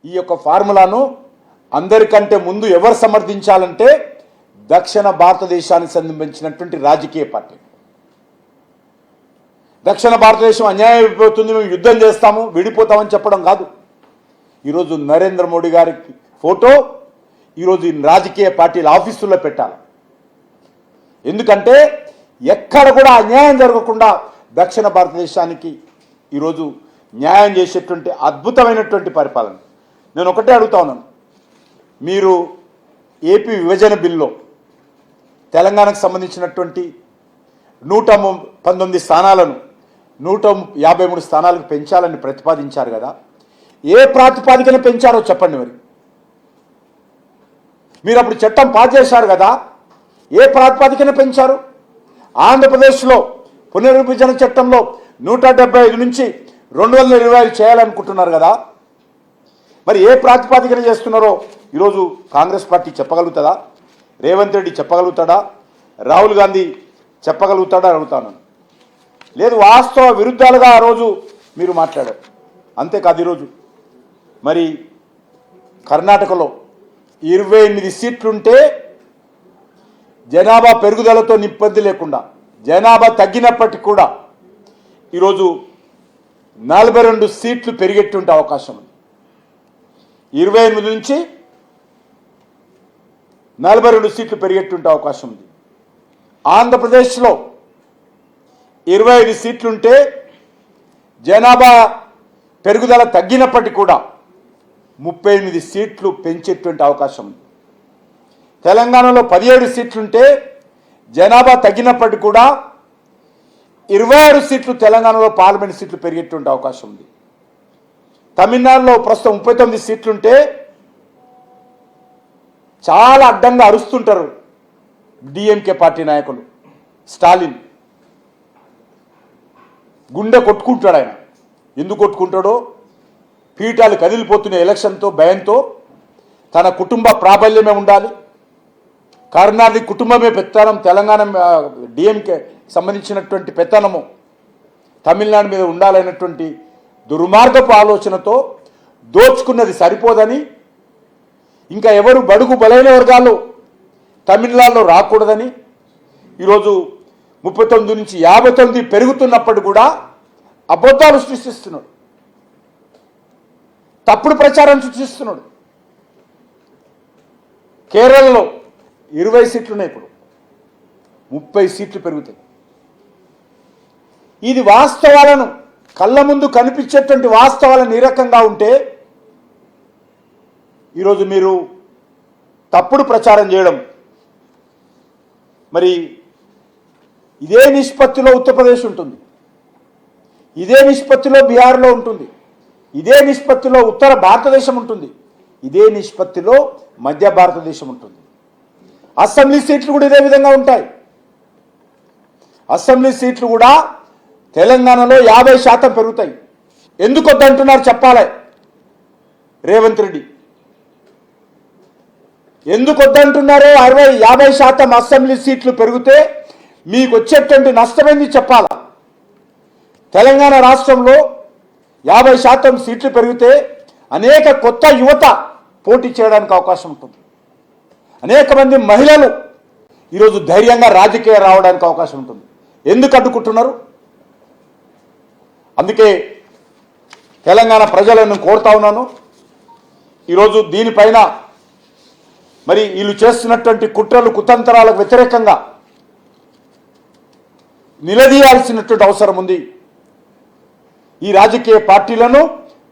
ఈ యొక్క ఫార్ములాను అందరికంటే ముందు ఎవరు సమర్థించాలంటే దక్షిణ భారతదేశానికి సంబంధించినటువంటి రాజకీయ పార్టీ. దక్షిణ భారతదేశం అన్యాయం అయిపోతుంది, మేము యుద్ధం చేస్తాము, విడిపోతామని చెప్పడం కాదు. ఈరోజు నరేంద్ర మోడీ గారికి ఫోటో ఈరోజు ఈ రాజకీయ పార్టీల ఆఫీసుల్లో పెట్టాలి. ఎందుకంటే ఎక్కడ కూడా అన్యాయం జరగకుండా దక్షిణ భారతదేశానికి ఈరోజు న్యాయం చేసేటువంటి అద్భుతమైనటువంటి పరిపాలన. నేను ఒకటే అడుగుతా ఉన్నాను, మీరు ఏపీ విభజన బిల్లో తెలంగాణకు సంబంధించినటువంటి 119 స్థానాలను 153 స్థానాలకు పెంచాలని ప్రతిపాదించారు కదా, ఏ ప్రాతిపాదికన పెంచారో చెప్పండి. మరి మీరు అప్పుడు చట్టం పాస్ చేశారు కదా, ఏ ప్రాతిపాదికన పెంచారు? ఆంధ్రప్రదేశ్లో పునర్విభజన చట్టంలో 175 నుంచి 225 చేయాలనుకుంటున్నారు కదా, మరి ఏ ప్రాతిపాదికన చేస్తున్నారో ఈరోజు కాంగ్రెస్ పార్టీ చెప్పగలుగుతుందా? రేవంత్ రెడ్డి చెప్పగలుగుతాడా? రాహుల్ గాంధీ చెప్పగలుగుతాడా అడుగుతాను. లేదు, వాస్తవ విరుద్ధాలుగా ఆ రోజు మీరు మాట్లాడారు. అంతేకాదు ఈరోజు మరి కర్ణాటకలో 28 సీట్లుంటే జనాభా పెరుగుదలతో ఇబ్బంది లేకుండా జనాభా తగ్గినప్పటికీ కూడా ఈరోజు 42 సీట్లు పెరిగెట్టుంటే అవకాశం ఉంది. 28 నుంచి 42 సీట్లు పెరిగెట్టుంటే అవకాశం ఉంది. ఆంధ్రప్రదేశ్లో 25 సీట్లుంటే జనాభా పెరుగుదల తగ్గినప్పటికీ కూడా 38 సీట్లు పెంచేటువంటి అవకాశం ఉంది. తెలంగాణలో 17 సీట్లుంటే జనాభా తగ్గినప్పటికీ కూడా 26 సీట్లు తెలంగాణలో పార్లమెంట్ సీట్లు పెరిగేటువంటి అవకాశం ఉంది. తమిళనాడులో ప్రస్తుతం 39 సీట్లుంటే చాలా అడ్డంగా అరుస్తుంటారు డిఎంకే పార్టీ నాయకులు. స్టాలిన్ గుండె కొట్టుకుంటాడు. ఆయన ఎందుకు కొట్టుకుంటాడో, పీఠాలు కదిలిపోతున్న ఎలక్షన్తో భయంతో తన కుటుంబ ప్రాబల్యమే ఉండాలి, కరుణానిధి కుటుంబమే పెత్తనం, తెలంగాణ డిఎంకే సంబంధించినటువంటి పెత్తనము తమిళనాడు మీద ఉండాలనేటువంటి దుర్మార్గపు ఆలోచనతో దోచుకున్నది సరిపోదని, ఇంకా ఎవరు బడుగు బలైన వర్గాలు తమిళనాడులో రాకూడదని ఈరోజు 39 నుంచి 59 పెరుగుతున్నప్పుడు కూడా అబద్ధాలు సృష్టిస్తున్నాడు, తప్పుడు ప్రచారం సృష్టిస్తున్నాడు. కేరళలో 20 సీట్లున్నాయి, ఇప్పుడు 30 సీట్లు పెరుగుతాయి. ఇది వాస్తవాలను కళ్ళ ముందు కనిపించేటువంటి వాస్తవాలను ఈ రకంగా ఉంటే ఈరోజు మీరు తప్పుడు ప్రచారం చేయడం, మరి ఇదే నిష్పత్తిలో ఉత్తరప్రదేశ్ ఉంటుంది, ఇదే నిష్పత్తిలో బీహార్లో ఉంటుంది, ఇదే నిష్పత్తిలో ఉత్తర భారతదేశం ఉంటుంది, ఇదే నిష్పత్తిలో మధ్య భారతదేశం ఉంటుంది. అసెంబ్లీ సీట్లు కూడా ఇదే విధంగా ఉంటాయి. అసెంబ్లీ సీట్లు కూడా తెలంగాణలో 50% పెరుగుతాయి. ఎందుకు వద్దంటున్నారు చెప్పాలి రేవంత్ రెడ్డి. ఎందుకు వద్దంటున్నారో 50% అసెంబ్లీ సీట్లు పెరిగితే మీకు వచ్చేటువంటి నష్టమైంది చెప్పాలా. తెలంగాణ రాష్ట్రంలో 50% సీట్లు పెరిగితే అనేక కొత్త యువత పోటీ చేయడానికి అవకాశం ఉంటుంది. అనేక మంది మహిళలు ఈరోజు ధైర్యంగా రాజకీయ రావడానికి అవకాశం ఉంటుంది. ఎందుకు అడ్డుకుంటున్నారు? అందుకే తెలంగాణ ప్రజలను కోరుతా ఉన్నాను, ఈరోజు దీనిపైన మరి వీళ్ళు చేస్తున్నటువంటి కుట్రలు కుతంత్రాలకు వ్యతిరేకంగా నిలదీయాల్సినటువంటి అవసరం ఉంది. ఈ రాజకీయ పార్టీలను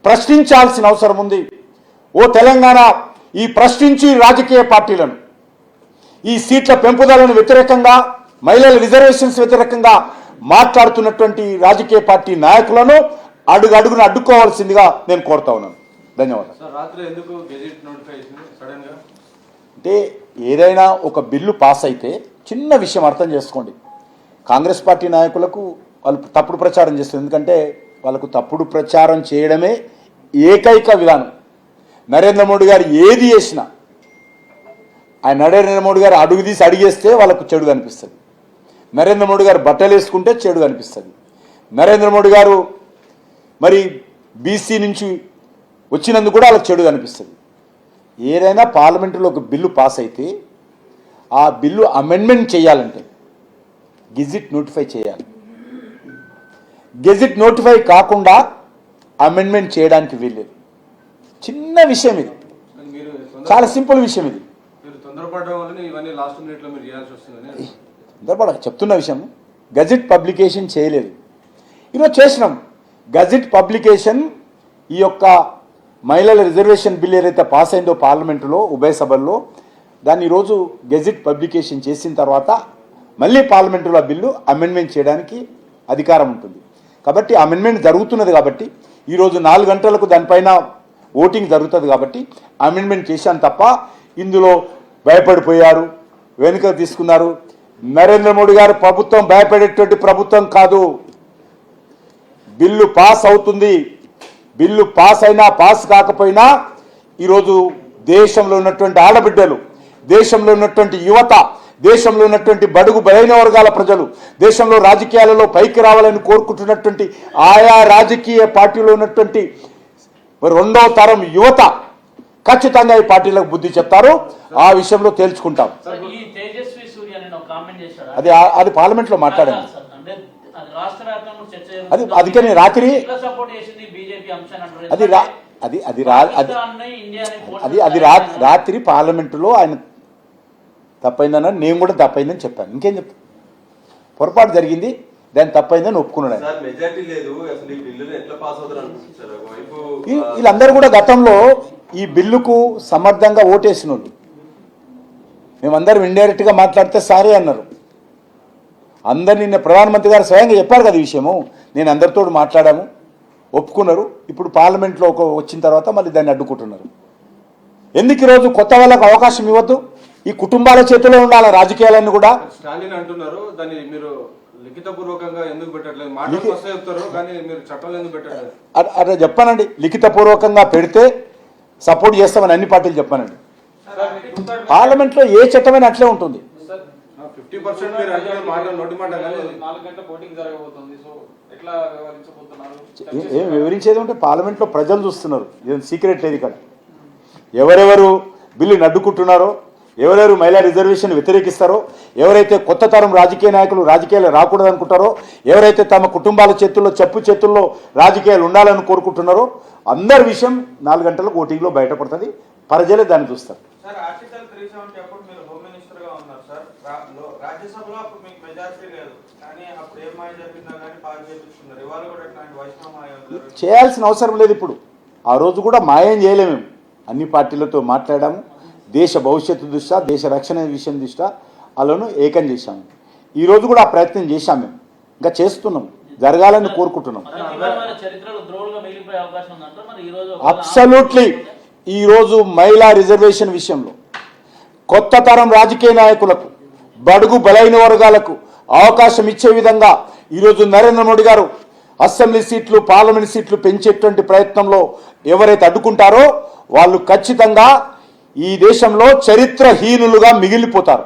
ప్రశ్నించాల్సిన అవసరం ఉంది. ఓ తెలంగాణ, ఈ ప్రశ్నించి రాజకీయ పార్టీలను, ఈ సీట్ల పెంపుదలను వ్యతిరేకంగా, మహిళల రిజర్వేషన్స్ వ్యతిరేకంగా మాట్లాడుతున్నటువంటి రాజకీయ పార్టీ నాయకులను అడుగున అడ్డుకోవాల్సిందిగా నేను కోరుతా ఉన్నాను. ధన్యవాదాలు. అంటే ఏదైనా ఒక బిల్లు పాస్ అయితే చిన్న విషయం అర్థం చేసుకోండి. కాంగ్రెస్ పార్టీ నాయకులకు వాళ్ళు తప్పుడు ప్రచారం చేస్తారు, ఎందుకంటే వాళ్ళకు తప్పుడు ప్రచారం చేయడమే ఏకైక విధానం. నరేంద్ర మోడీ గారు ఏది చేసినా, ఆయన నరేంద్ర మోడీ గారు అడుగు తీసి అడిగేస్తే వాళ్ళకు చెడు కనిపిస్తుంది, నరేంద్ర మోడీ గారు బట్టలు వేసుకుంటే చెడు కనిపిస్తుంది, నరేంద్ర మోడీ గారు మరి బీసీ నుంచి వచ్చినందుకు కూడా వాళ్ళకి చెడు అనిపిస్తుంది. ఏదైనా పార్లమెంటులో ఒక బిల్లు పాస్ అయితే ఆ బిల్లు అమెండ్మెంట్ చేయాలంటే గెజిట్ నోటిఫై చేయాలి. గెజిట్ నోటిఫై కాకుండా అమెండ్మెంట్ చేయడానికి వీల్లేదు. చిన్న విషయం ఇది, చాలా సింపుల్ విషయం ఇది. తొందరపడ చెప్తున్న విషయం, గెజిట్ పబ్లికేషన్ చేయలేదు. ఈరోజు చేసినాం గెజిట్ పబ్లికేషన్. ఈ యొక్క మహిళల రిజర్వేషన్ బిల్ ఏదైతే పాస్ అయిందో పార్లమెంటులో ఉభయ సభల్లో, దాన్ని ఈరోజు గెజిట్ పబ్లికేషన్ చేసిన తర్వాత మళ్ళీ పార్లమెంటులో ఆ బిల్లు అమెండ్మెంట్ చేయడానికి అధికారం ఉంటుంది. కాబట్టి అమెండ్మెంట్ జరుగుతున్నది కాబట్టి ఈరోజు 4 గంటలకు దానిపైన ఓటింగ్ జరుగుతుంది కాబట్టి అమెండ్మెంట్ చేశాను తప్ప ఇందులో భయపడిపోయారు, వెనుక తీసుకున్నారు. నరేంద్ర మోడీ గారు ప్రభుత్వం భయపడేటువంటి ప్రభుత్వం కాదు. బిల్లు పాస్ అవుతుంది. బిల్లు పాస్ అయినా పాస్ కాకపోయినా ఈరోజు దేశంలో ఉన్నటువంటి ఆడబిడ్డలు, దేశంలో ఉన్నటువంటి యువత, దేశంలో ఉన్నటువంటి బడుగు బలైన వర్గాల ప్రజలు, దేశంలో రాజకీయాలలో పైకి రావాలని కోరుకుంటున్నటువంటి ఆయా రాజకీయ పార్టీలో ఉన్నటువంటి 2వ తరం యువత ఖచ్చితంగా ఈ పార్టీలకు బుద్ధి చెప్తారు. ఆ విషయంలో తేల్చుకుంటాం. అది పార్లమెంట్ లో మాట్లాడాను. అందుకని రాత్రి రాత్రి పార్లమెంటులో ఆయన తప్పైందన్న, నేను కూడా తప్పైందని చెప్పాను. ఇంకేం చెప్తాను, పొరపాటు జరిగింది, దాన్ని తప్పైందని ఒప్పుకున్నాడు. వీళ్ళందరూ కూడా గతంలో ఈ బిల్లుకు సమర్థంగా ఓటేసిన వాళ్ళు. మేమందరం ఇండైరెక్ట్గా మాట్లాడితే సారీ అన్నారు. అందరు నిన్న ప్రధానమంత్రి గారు స్వయంగా చెప్పారు కదా ఈ విషయము. నేను అందరితో మాట్లాడాము, ఒప్పుకున్నారు. ఇప్పుడు పార్లమెంట్లో వచ్చిన తర్వాత మళ్ళీ దాన్ని అడ్డుకుంటున్నారు. ఎందుకు ఈరోజు కొత్త వాళ్ళకు అవకాశం ఇవ్వద్దు? ఈ కుటుంబాల చేతిలో ఉండాలి రాజకీయాలన్నీ కూడా. స్టాలిన్ అంటున్నారు, దాన్ని మీరు లిఖితపూర్వకంగా ఎందుకు పెట్టట్లేదు? మాటలు వస్తే చెప్తారు కానీ మీరు చట్టాలు ఎందుకు పెట్టట్లేదు? అట్లా చెప్పానండి, లిఖితపూర్వకంగా పెడితే సపోర్ట్ చేస్తామని అన్ని పార్టీలు చెప్పానండి. పార్లమెంట్లో ఏ చట్టమైనా అట్లే ఉంటుంది. 50% మీరు అంటే మాట నోటి మాట 4 గంటల పోటింగ్ జరగబోతుంది. సో ఎట్లా వ్యవహరించబోతున్నారు? ఏం వివరించేది ఉంటే పార్లమెంట్లో ప్రజలు చూస్తున్నారు. ఏం సీక్రెట్ లేదు ఇక్కడ. ఎవరెవరు బిల్లుని అడ్డుకుంటున్నారో, ఎవరెవరు మహిళా రిజర్వేషన్ వ్యతిరేకిస్తారో, ఎవరైతే కొత్త తరం రాజకీయ నాయకులు రాజకీయాలు రాకూడదు అనుకుంటారో, ఎవరైతే తమ కుటుంబాల చేతుల్లో చేతుల్లో రాజకీయాలు ఉండాలని కోరుకుంటున్నారో అందరి విషయం 4 గంటలకు ఓటింగ్లో బయటపడుతుంది. ప్రజలే దాన్ని చూస్తారు. ఆర్టికల్ 370 అప్పుడు మీరు హోమ్ మినిస్టర్ గా ఉన్నారు సార్. రాజ్యసభలో అప్పుడు మీకు మెజారిటీ లేదు, కానీ అప్పుడు ఏం మాయ జరిగిందా కానీ పాస్ చేపిస్తున్నారు. ఇవాళ కూడా ఇట్లాంటి వైష్ణవ చేయాల్సిన అవసరం లేదు. ఇప్పుడు ఆ రోజు కూడా మాయం చేయలేము. మేము అన్ని పార్టీలతో మాట్లాడాము. దేశ భవిష్యత్తు దృష్ట్యా, దేశ రక్షణ విషయం దృష్ట్యా అలాను ఏకం చేశాము. ఈరోజు కూడా ఆ ప్రయత్నం చేశాం. మేము ఇంకా చేస్తున్నాం, జరగాలని కోరుకుంటున్నాం. అబ్సల్యూట్లీ. ఈరోజు మహిళా రిజర్వేషన్ విషయంలో కొత్త తరం రాజకీయ నాయకులకు, బడుగు బలైన వర్గాలకు అవకాశం ఇచ్చే విధంగా ఈరోజు నరేంద్ర మోడీ గారు అసెంబ్లీ సీట్లు, పార్లమెంట్ సీట్లు పెంచేటువంటి ప్రయత్నంలో ఎవరైతే అడ్డుకుంటారో వాళ్ళు ఖచ్చితంగా ఈ దేశంలో చరిత్రహీనులుగా మిగిలిపోతారు.